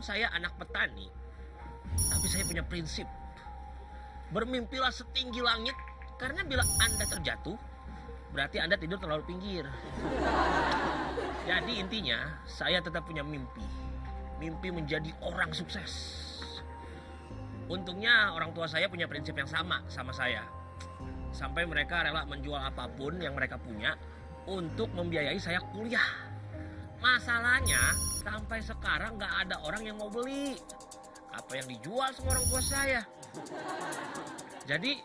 walaupun saya anak petani, tapi saya punya prinsip. Bermimpilah setinggi langit, karena bila Anda terjatuh, berarti Anda tidur terlalu pinggir. Jadi intinya, saya tetap punya mimpi. Mimpi menjadi orang sukses. Untungnya orang tua saya punya prinsip yang sama saya. Sampai mereka rela menjual apapun yang mereka punya untuk membiayai saya kuliah. Masalahnya, sampai sekarang nggak ada orang yang mau beli. Apa yang dijual sama orang tua saya. Jadi,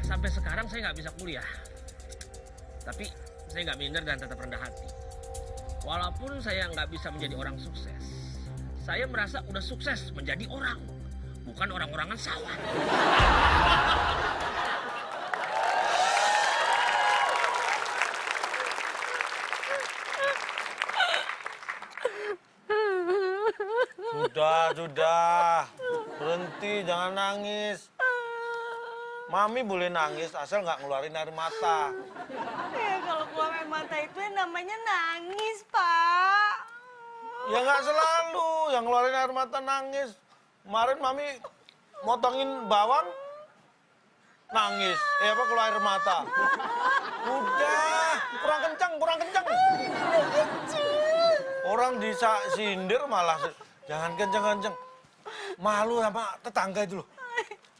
sampai sekarang saya nggak bisa kuliah. Tapi, saya nggak minder dan tetap rendah hati. Walaupun saya nggak bisa menjadi orang sukses, saya merasa udah sukses menjadi orang. Bukan orang-orangan sawah. Sudah. Berhenti, jangan nangis. Mami boleh nangis asal nggak ngeluarin air mata. Ya kalau keluar air mata itu namanya nangis, Pak. Ya nggak selalu yang ngeluarin air mata nangis. Kemarin Mami motongin bawang, nangis. Keluar air mata. Udah, kurang kencang. Orang disindir malah, jangan kencang. Malu sama tetangga itu loh.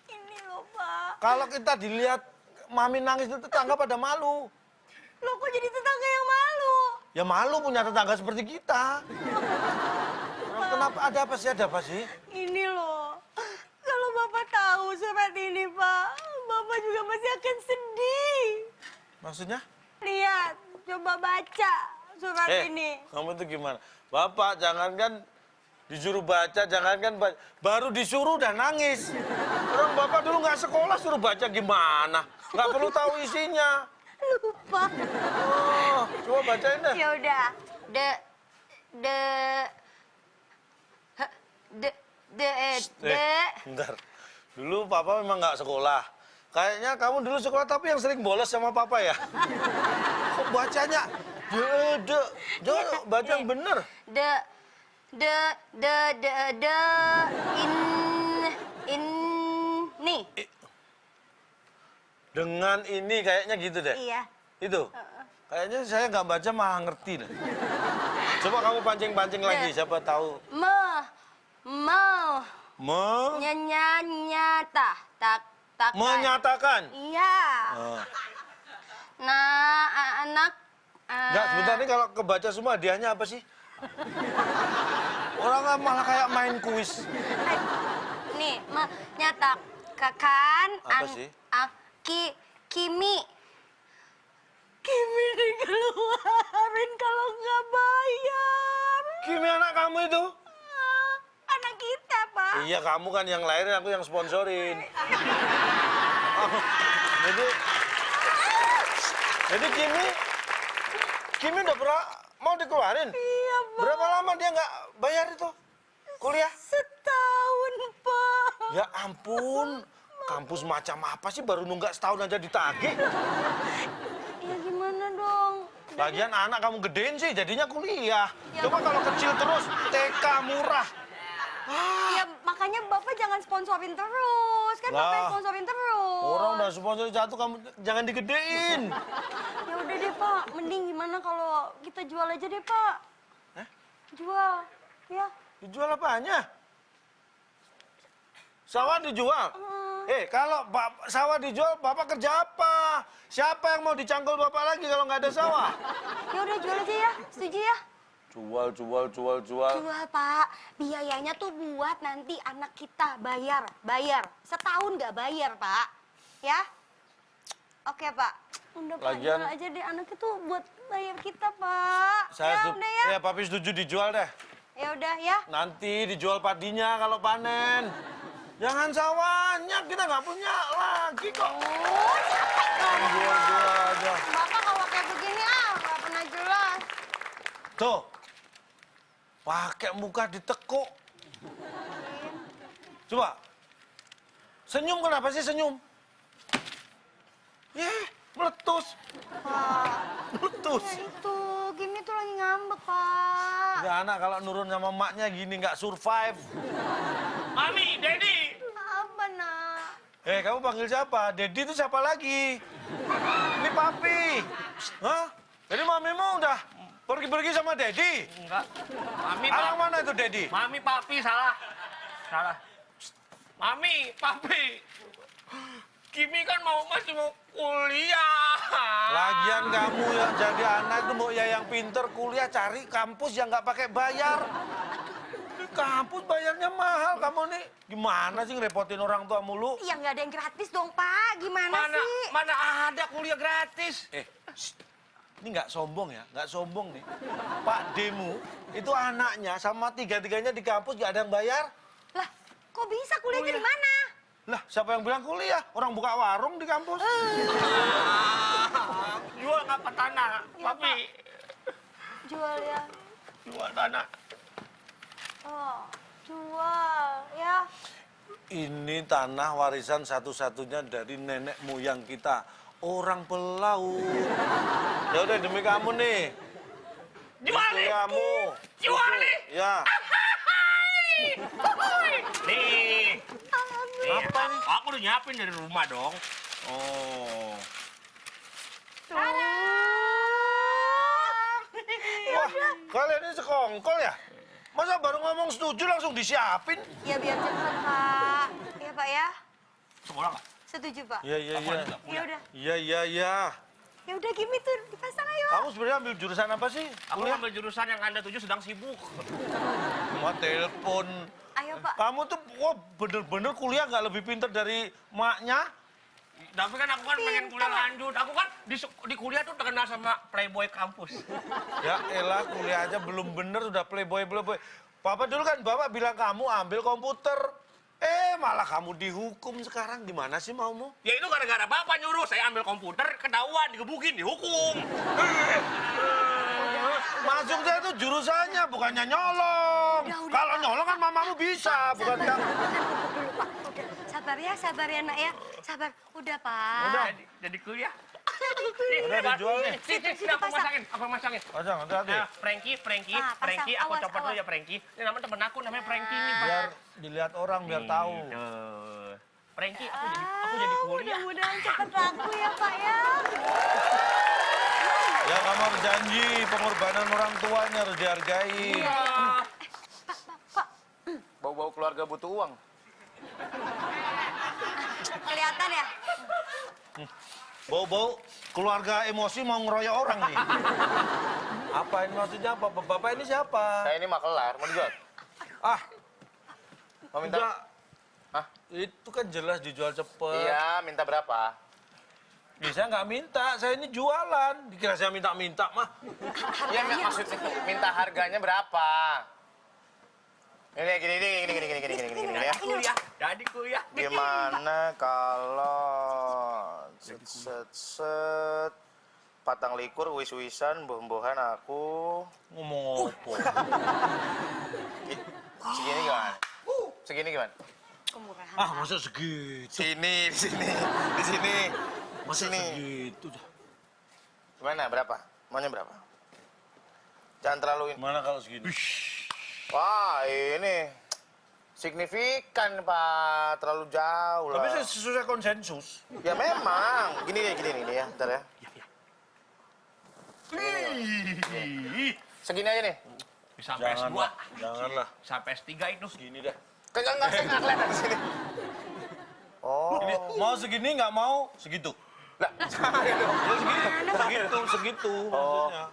Ini loh, Pak. Kalau kita dilihat Mami nangis itu tetangga pada malu. Loh kok jadi tetangga yang malu? Ya malu punya tetangga seperti kita. Kenapa? Ada apa sih? Ini loh, kalau Bapak tahu surat ini, Pak, Bapak juga pasti akan sedih. Maksudnya? Lihat, coba baca surat ini. Kamu itu gimana? Bapak jangankan disuruh baca, baru disuruh udah nangis. Orang Bapak dulu nggak sekolah suruh baca gimana? Nggak perlu tahu isinya. Lupa. Oh, coba bacain deh. Ya udah. Bentar. Dulu Papa memang nggak sekolah. Kayaknya kamu dulu sekolah tapi yang sering bolos sama Papa ya? Kok bacanya? Baca yang bener. Ini. Dengan ini kayaknya gitu deh. Iya. Itu? Kayaknya saya nggak baca malah ngerti deh. Coba kamu pancing-pancing lagi, siapa tahu. Nyata. Menyatakan. Iya. Anak. Enggak, sebentar nih kalau kebaca semua hadiahnya apa sih? Orang malah kayak main kuis. Nih, menyatakan. Apa sih? Kimi dikeluarin kalau nggak bayar. Kimi anak kamu itu? Anak kita, Pak. Iya, kamu kan yang lahirin, aku yang sponsorin. Jadi Kimi udah pernah mau dikeluarin? Iya, Pak. Berapa lama dia nggak bayar itu kuliah? Setahun, Pak. Ya ampun, kampus macam apa sih baru nunggak setahun aja ditagih? Ya gimana dong? Lagian anak kamu gedein sih, jadinya kuliah. Coba kalau kecil terus, TK murah. Ya makanya Bapak jangan sponsorin terus. Kan Bapak yang sponsorin terus. Orang udah sponsor jatuh, kamu jangan digedein. Ya udah deh, Pak. Mending gimana kalau kita jual aja deh, Pak. Jual. Ya. Dijual apanya? Sawah dijual? Kalau sawah dijual, Bapak kerja apa? Siapa yang mau dicangkul Bapak lagi kalau nggak ada sawah? Ya udah jual aja ya. Setuju ya? Jual. Jual, Pak. Biayanya tuh buat nanti anak kita bayar. Setahun nggak bayar, Pak. Ya? Oke, Pak. Udah, Pak. Lagian- Jual aja deh. Anak itu buat bayar kita, Pak. Udah ya. Ya, Papi setuju dijual deh. Ya udah ya. Nanti dijual padinya kalau panen. Jangan sawahnya, kita nggak punya lagi kok. Oh, capek dong. Jual aja. Bapak kalau kayak begini nggak pernah jelas. Tuh, pakai muka ditekuk. Coba, senyum kenapa sih senyum? Meletus. Pak, Meletus. ya itu, Kimi tuh lagi ngambek, Pak. Nggak anak kalau nurun sama emaknya gini nggak survive. Mami, Daddy. Apa, nak? Kamu panggil siapa? Dedi itu siapa lagi? Ini papi. Hah? Jadi mamimu udah pergi-pergi sama Dedi? Enggak. Mami, Anak mana itu Dedi? Mami, papi, salah. Salah. Mami, papi. Kimi kan masih mau kuliah. Lagian kamu yang jadi anak itu mau ya yang pinter kuliah cari kampus yang nggak pakai bayar. Di kampus bayarnya mahal kamu nih. Gimana sih ngerepotin orang tua mulu? Ya nggak ada yang gratis dong, Pak. Gimana sih? Mana ada kuliah gratis? Shh. Ini nggak sombong ya, nggak sombong nih. Pak Demu itu anaknya sama tiga-tiganya di kampus nggak ada yang bayar. Lah, kok bisa kuliahnya di mana? Lah, siapa yang bilang kuliah? Orang buka warung di kampus. Jual apa tanah, Ya, papi? Jual ya. Jual tanah. Oh, jual ya. Ini tanah warisan satu-satunya dari nenek moyang kita. Orang pelaut. Ya udah demi kamu nih. Jual Demi nih. kamu. Jual nih. Ya. Nih. Apa nih? Aku udah nyiapin dari rumah dong. Oh. Wah, kalian ini sekongkol ya? Masa baru ngomong setuju langsung disiapin? Ya biar cepet, Pak. Ya, Pak ya. Sekolah nggak? Setuju, Pak. Iya, iya, Aku iya. aja nggak Ya punya. udah. Iya, iya, iya. Ya udah Kimi tuh dipasang ayo. Kamu sebenarnya ambil jurusan apa sih? Aku Kuliah? ambil jurusan yang Anda tuju sedang sibuk. Cuma telepon. Ayo, Pak. Kamu tuh wah bener-bener kuliah nggak lebih pinter dari maknya? Tapi kan aku kan pengen kuliah lanjut. Aku kan di kuliah tuh terkenal sama playboy kampus. Ya elah kuliah aja belum bener udah playboy. Papa dulu kan bapak bilang kamu ambil komputer. Malah kamu dihukum sekarang. Gimana sih maumu? Ya itu gara-gara bapak nyuruh saya ambil komputer, ketahuan, digebukin, dihukum. Masuknya itu jurusannya bukannya nyolong. Udah. Kalau nyolong kan mamamu bisa, bukan kamu. Dulu, Pak. Udah. Sabar ya, nak ya. Sabar. Udah, Pak. Udah. Jadi kuliah. Udah dijual nih. Sini, aku masangin, Pasang, hati-hati. Nah, Frankie, Ah, pasang. aku Awas, copot dulu awas. ya Frankie. Ini nama temen aku namanya Frankie nih, Pak. Biar dilihat orang, biar tahu. Tuh. Frankie, aku jadi kuliah. Mudah-mudahan cepet laku ya, Pak ya. Ya kamu harus janji, pengorbanan orang tuanya harus dihargai. Iya. Pak, Bau-bau keluarga butuh uang. kelihatan ya? Bau-bau keluarga emosi mau ngeroyok orang nih. Apa ini maksudnya apa? Bapak ini siapa? Saya ini makelar, mau dijual? Ah, Mau minta? udah. Hah? Itu kan jelas dijual cepet. Iya, minta berapa? Bisa nggak minta, saya ini jualan. Dikira saya minta-minta mah. Iya, maksudnya minta harganya berapa? Ini gini ya. Kuliah, jadi kuliah. Gimana kalau set patang likur wis-wisan boh-bohan aku Ngomong apa? segini gimana? Segini gimana? Kemurahan. Ah, masa segitu? Sini, di sini. Masa Sini. segitu? Gimana? Berapa? Maunya berapa? Jangan terlalu Mana kalau segini? Wah, ini signifikan, Pak. Terlalu jauh lah. Tapi saya sesuai konsensus. Ya memang. Gini nih ya. Bentar ya. Segini aja nih. Bisa sampai S2. Janganlah, janganlah. Sampai S3 itu. Segini dah. Enggak kelihatan di sini. Oh. Ini mau segini nggak mau segitu. Lah, jangan dong. Ya segitu Oh. maksudnya.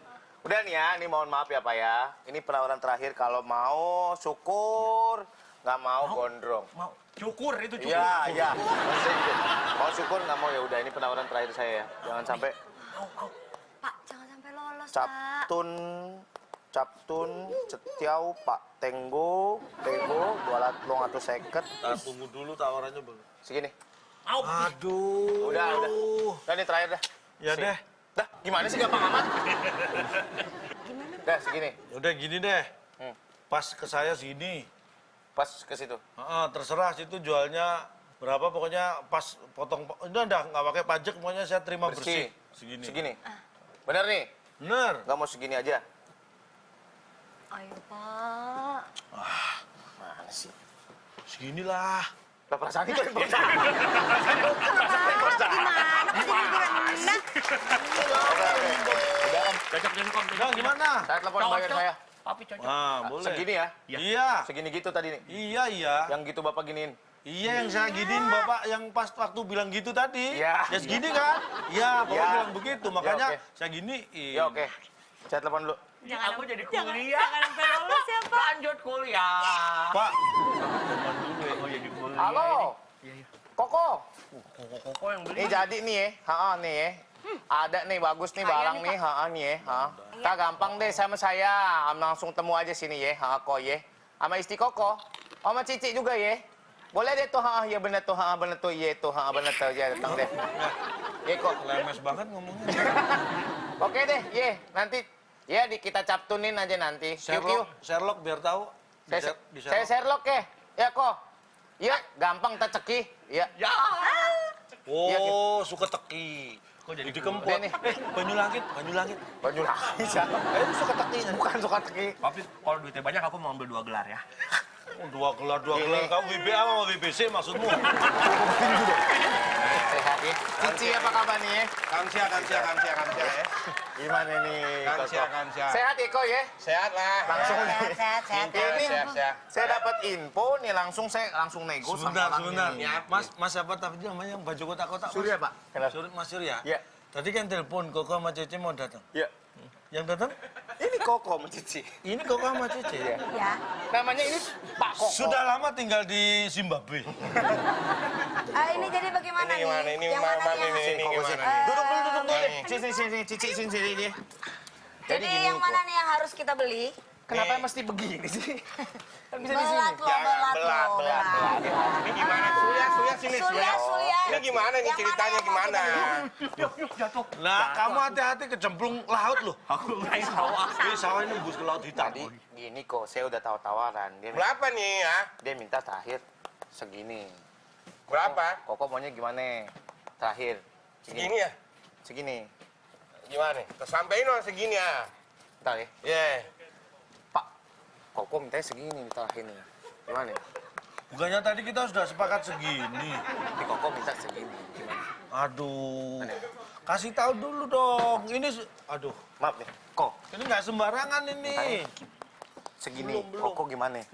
Udah nih ya, ini mohon maaf ya Pak ya. Ini penawaran terakhir, kalau mau syukur, nggak mau gondrong. Mau cukur itu cukur. Iya. Maksudnya gitu. Mau syukur nggak mau ya udah, ini penawaran terakhir saya ya. Jangan sampai Pak, jangan sampai lolos, Pak. Captun, Cetiau, Pak Tenggo, 250. Nah, tunggu dulu tawarannya belum. Segini. Mau. Aduh. Udah. Udah ini terakhir dah. Ya Sini. deh. Dah, gimana sih gampang amat? Gimana? Dah, segini. Udah gini deh. Hmm. Pas ke saya segini. Pas ke situ. Terserah situ jualnya berapa pokoknya pas potong. Udah nggak pakai pajak pokoknya saya terima bersih. Segini. Segini. Bener nih? Bener. Nggak mau segini aja? Ayo, Pak. Mana sih? Seginilah. Lah perasaan itu yang pertama. Gimana kok jadi berendah? Udah, Om. Cocok dengan Om. Bang, gimana? Saya telepon bayar saya. Papi cocok. Nah, boleh. Segini ya? Iya. Segini gitu tadi nih. Iya. Yang gitu Bapak giniin. Iya, yang saya giniin Bapak yang pas waktu bilang gitu tadi. Iya. Ya segini kan? Iya, Bapak Iya. bilang begitu. Makanya oke. saya giniin. Ya oke. Saya telepon dulu. Aku jadi kuliah. Jangan sampai lolos ya, Pak. Lanjut kuliah. Pak, Oh jadi kuliah. Halo. Iya. Koko. Koko yang beli. Ini jadi nih ya. Nih ya. Ada nih bagus nih barang nih. Nih ya. Kak gampang deh sama saya. Langsung temu aja sini ya. Kok ya. Sama istri Koko. Sama Cici juga ya. Boleh deh tuh. Ya bener tuh. Bener tuh. Iya tuh. Bener tuh. Ya datang deh. Ya kok. lemes banget ngomongnya. Oke deh. Ya nanti. Ya kita captunin aja nanti. Sherlock biar tahu. Saya Sherlock ya. Ya kok. Iya gampang teceki. Iya. Ya. Oh, suka teki. Kok jadi kempot. Udah nih. Banyu langit. Baju lagi siapa? Suka teki. Bukan suka teki. Papi, kalau duitnya banyak aku mau ambil 2 gelar ya. Oh, dua gelar. Kamu WBA sama WBC maksudmu? Sehat ya. Cici apa kabar nih ya? Kansia ya. Gimana nih? Kansia. Sehat ya kok ya? Sehat lah. Langsung nih. Sehat. Ini Sehat. saya dapat info nih langsung nego sama orang Sebentar. ini. Mas siapa tapi namanya yang baju kotak-kotak? Mas? Surya Pak. Mas Surya? Iya. Tadi kan telepon Koko sama Cece mau datang. Iya. Yang datang? Ini Koko sama Cici. Ini Koko sama Cece. Iya. Ya. Namanya ini Pak Koko. Sudah lama tinggal di Zimbabwe. Ini jadi bagaimana Ini nih? gimana? Ini Yang mana mana yang... ini Koko gimana sini. nih? Duduk dulu deh. Nih. Sini, Cici, sini. Jadi yang mana nih yang harus kita beli? Kenapa Nih. mesti begini sih? Kan bisa di sini. Belat lo. belat. Ini gimana? Surya sini Surya. Ini gimana nih Yang ceritanya mana yang mau gimana? kita Jatuh. Nah, kamu hati-hati kecemplung laut loh. Aku nggak tahu. Ini sawah ini nembus ke laut hitam. Tadi gini kok, saya udah tahu tawaran. Berapa nih ya? Dia minta terakhir segini. Berapa? Koko maunya gimana? Terakhir. Segini ya? Segini. Gimana? Tersampaiin dong segini ya. Bentar ya. Ye. Pak, Koko mintanya segini terakhir nih. Gimana? Bukannya tadi kita sudah sepakat segini. Tapi Koko minta segini. Gimana? Aduh. Kasih tahu dulu dong. Ini aduh. Maaf nih. Kok Ini nggak sembarangan ini. segini? Belum. Koko gimana?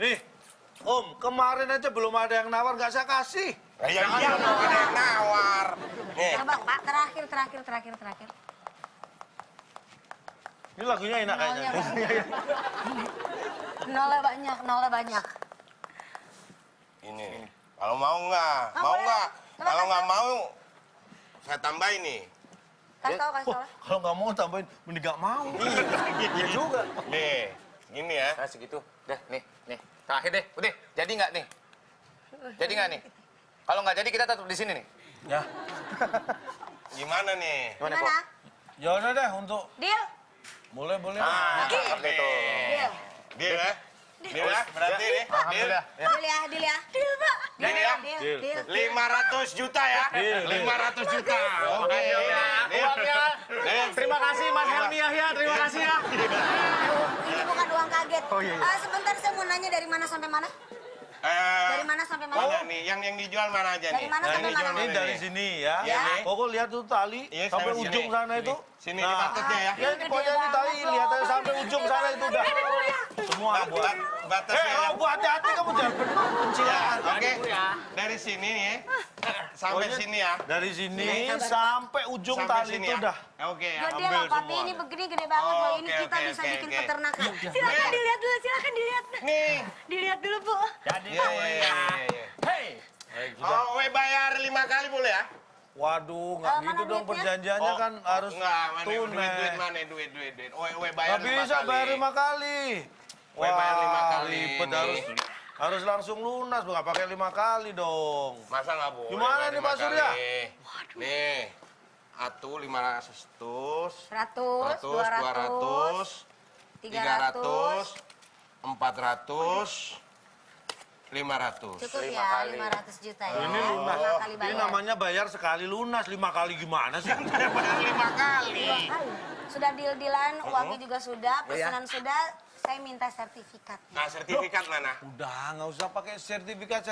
Om, kemarin aja belum ada yang nawar nggak saya kasih. Iya, mau ada yang nawar. Nih. Coba Pak, terakhir. Ini lagunya enak kayaknya. Nolnya banyak. Ini. Kalau mau nggak? Ah, Mau boleh. nggak? Coba Kalau kasih nggak tahu. mau, saya tambahin nih. Kasih tau. Kalau nggak mau tambahin, mending nggak mau. Iya juga. Nih, gini ya. Nah segitu. Dah, nih. Terakhir deh. Udah, jadi nggak nih? Jadi nggak nih? Kalau nggak jadi kita tetap di sini nih. Ya, Gimana nih? Gimana kok? Gimana? ya udah deh untuk Deal? boleh. Ah, Lagi. cakep deh tuh. Deal. Deal ya? Deal ya? Berarti nih, deal. Alhamdulillah. Ya. Deal ya. Deal, Pak. Deal ya? Deal. 500 juta ya? 500 juta. Oke. Uangnya. Deal. Terima kasih Mas Helmi Yahya. Terima kasih ya. Ini bukan uang kaget. Oh, iya. Sebentar saya mau nanya dari mana sampai mana? Dari mana sampai mana? Mana nih? Yang dijual mana aja Dari nih? mana Yang sampai dijual mana? Ini mana dari nih? sini ya. Iya, nih. Koko lihat tuh tali Iya, sampai sampai ujung sini. sana itu. Sini di batasnya ya. Ya, ini pokoknya di tali lihat aja sampai ujung sana itu udah. Semua buat. Batasnya ya. Robo hati-hati kamu jangan pencilaan. Oke. Dari sini nih. Sampai Pokoknya sini ya. Dari sini sampai ujung Sampai tali sini itu ya. udah. Oke ya. Gede Ambil loh, Papi. semua. Ini begini gede banget loh. Ini Oke, kita oke, bisa oke, bikin oke. peternakan. Iya. Silakan dilihat dulu, silakan dilihat. Nih. Dilihat dulu, Bu. Jadi Iya, iya, iya, iya. Hey. Oh, bayar 5 kali boleh ya? Waduh, nggak Mana gitu dong duitnya? perjanjiannya kan harus enggak, mana tunai. duit mana duit. We bayar Nggak 5 bisa kali. bayar 5 kali. Wah, bayar 5 kali ribet ini. harus langsung lunas, nggak pakai 5 kali dong. Masa nggak boleh? Gimana bayar nih, 5 Pak Surya? kali? Nih. Atuh 500, 100, 200, 300. 400, 500. Cukup 5 ya, kali. 500 juta ya. Ini lunas. 5 kali Ini bayar. namanya bayar sekali lunas, 5 kali gimana sih? Bayar 5 kali. Sudah deal-dealan, uangnya juga sudah, pesanan sudah. saya minta sertifikat. Nah, sertifikat mana? Udah, nggak usah pakai sertifikat,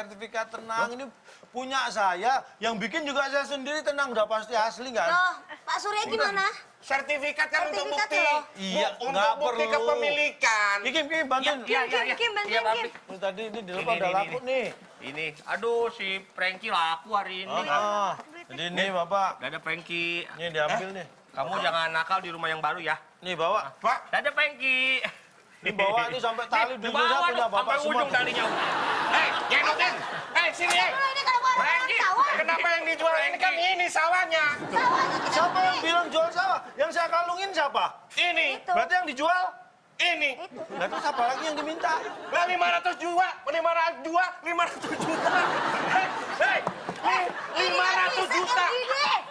tenang. Ini punya saya, yang bikin juga saya sendiri, tenang. Udah pasti asli nggak? Loh, Pak Surya gimana? Sertifikat kan untuk Sertifikat bukti. loh. Iya, Untuk nggak bukti perlu. kepemilikan. Kim, bantuin. Iya, Kim, bantuin, Kim. Ini tadi ini di depan udah laku nih. Ini, aduh si Frankie laku hari ini. Jadi nih Bapak, Dada Frankie. ini diambil nih. Kamu jangan nakal di rumah yang baru ya. Nih bawa. Pak, Dada Frankie. Ini bawa ini sampai tali dulu Bawa punya dong, Bapak sampai semua. ujung talinya. jengokin. Sini, Dulu ini kalau mau Frankie. sawah. Kenapa yang dijual ini kan ini sawahnya? Sawahnya kita Siapa yang beli. bilang jual sawah? Yang saya kalungin siapa? Ini, Itu. Berarti yang dijual? ini. Itu. Nah terus apa lagi yang diminta? Lah 500 juta, 500 juta. Hei, 500 juta.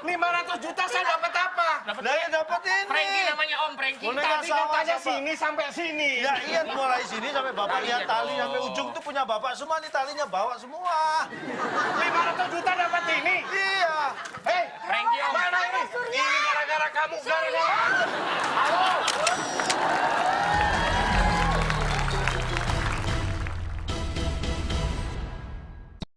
500 juta saya dapat apa? Lah yang dapat ini. Frankie namanya Om Frankie. Boneka Tadi sawah katanya siapa? sini sampai sini. Ya iya mulai sini sampai Bapak lihat Talinya tali dong. sampai ujung tuh punya Bapak semua nih talinya bawa semua. 500 juta dapat ini. Iya. Hei, Frankie Om. mana ini? Ini gara-gara kamu, gara-gara kamu. Halo,